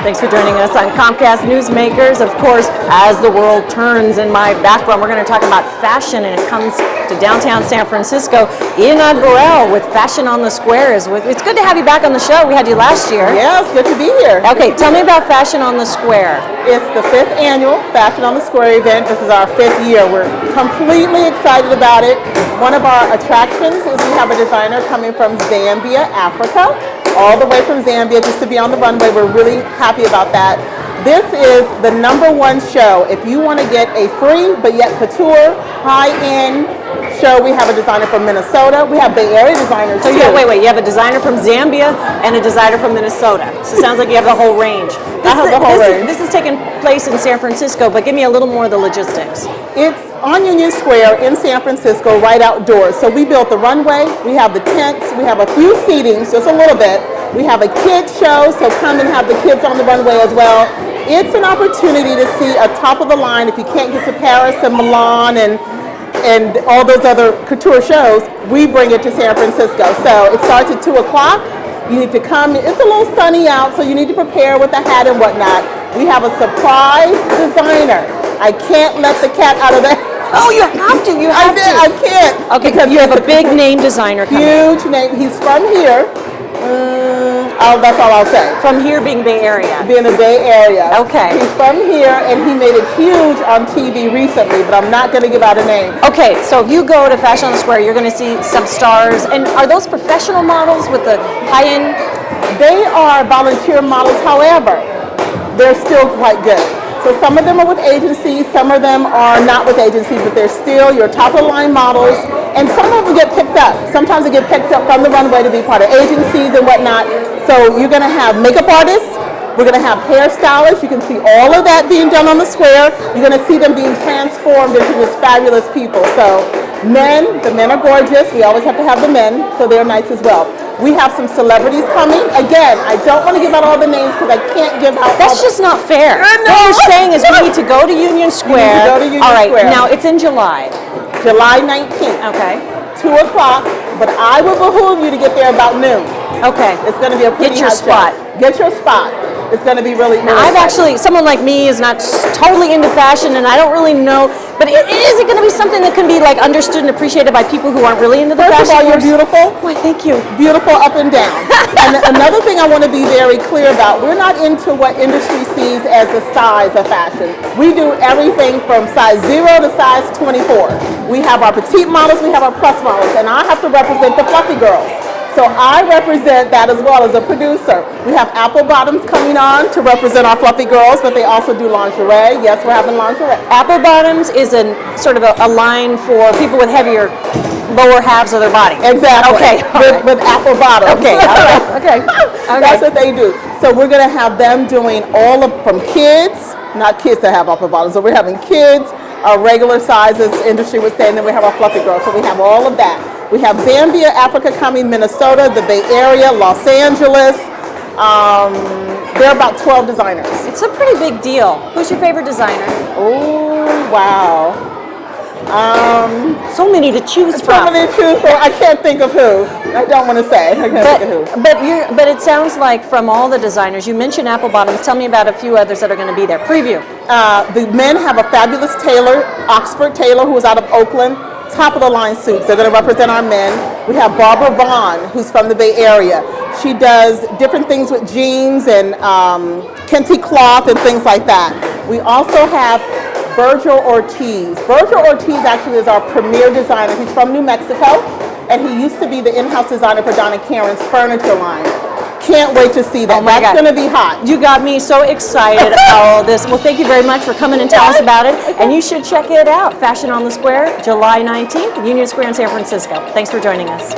Thanks for joining us on Comcast Newsmakers. Of course, as the world turns in my background, we're going to talk about fashion, and it comes to downtown San Francisco in Burrell with Fashion on the Square. It's good to have you back on the show. We had you last year. Yeah, it's good to be here. Okay, tell me about Fashion on the Square. It's the 5th annual Fashion on the Square event. This is our 5th year. We're completely excited about it. One of our attractions is we have a designer coming from Zambia, Africa, all the way from Zambia just to be on the runway. We're really happy about that. This is the #1 show. If you want to get a free but yet couture, high-end show, we have a designer from Minnesota. We have Bay Area designers too. Wait, you have a designer from Zambia and a designer from Minnesota. So it sounds like you have the whole range. This is taking place in San Francisco, but give me a little more of the logistics. It's on Union Square in San Francisco, right outdoors. So we built the runway, we have the tents, we have a few seatings, just a little bit. We have a kids show, so come and have the kids on the runway as well. It's an opportunity to see a top of the line. If you can't get to Paris and Milan and all those other couture shows, we bring it to San Francisco. So it starts at 2 o'clock. You need to come. It's a little sunny out, so you need to prepare with a hat and whatnot. We have a surprise designer. I can't let the cat out of the... Oh, you have to. I can't. Okay, because you have a big name designer coming. Huge name. He's from here. That's all I'll say. From here being Bay Area. Being the Bay Area. Okay. He's from here, and he made it huge on TV recently, but I'm not going to give out a name. Okay, so if you go to Fashion on the Square, you're going to see some stars. And are those professional models with the high-end? They are volunteer models, however, they're still quite good. So some of them are with agencies, some of them are not with agencies, but they're still your top-of-the-line models, and some of them get picked up. Sometimes they get picked up from the runway to be part of agencies and whatnot. So you're going to have makeup artists, we're going to have hairstylists. You can see all of that being done on the square. You're going to see them being transformed into just fabulous people. So the men are gorgeous. We always have to have the men, so they're nice as well. We have some celebrities coming. Again, I don't want to give out all the names because I can't give out. That's just not fair. No. What you're saying is we need to go to Union Square. You need to go to Union Square. Square. Now it's in July. July 19th. Okay. 2 o'clock, but I will behoove you to get there about noon. Okay. It's going to be a pretty Get your spot. show. Get your spot. It's going to be really Now, someone like me is not totally into fashion, and I don't really know, but is it going to be something that can be like understood and appreciated by people who aren't really into the fashion? First of all, you're beautiful. Why, thank you. Beautiful up and down. And another thing I want to be very clear about, we're not into what industry sees as the size of fashion. We do everything from size 0 to size 24. We have our petite models, we have our plus models, and I have to represent the fluffy girls. So I represent that as well as a producer. We have Apple Bottoms coming on to represent our fluffy girls, but they also do lingerie. Yes, we're having lingerie. Apple Bottoms is a sort of a line for people with heavier lower halves of their body. Exactly. Okay. With Apple Bottoms. Okay. All right. Okay. That's what they do. So we're going to have them doing from kids, not kids that have Apple Bottoms, so we're having kids, our regular sizes, industry would say, and then we have our fluffy girls. So we have all of that. We have Zambia, Africa coming, Minnesota, the Bay Area, Los Angeles. There are about 12 designers. It's a pretty big deal. Who's your favorite designer? Oh, wow. So many to choose from. So many to choose from. I can't think of who. I don't want to say. I can't think of who. But it sounds like from all the designers, you mentioned Apple Bottoms. Tell me about a few others that are going to be there. Preview. The men have a fabulous tailor, Oxford tailor, who is out of Oakland. Top of the line suits. They're going to represent our men. We have Barbara Vaughn, who's from the Bay Area. She does different things with jeans and kente cloth and things like that. We also have Virgil Ortiz. Virgil Ortiz actually is our premier designer. He's from New Mexico, and he used to be the in-house designer for Donna Karen's furniture line. Can't wait to see that. Oh my God. That's going to be hot. You got me so excited about all this. Well, thank you very much for coming and telling us about it. And you should check it out. Fashion on the Square, July 19th, Union Square in San Francisco. Thanks for joining us.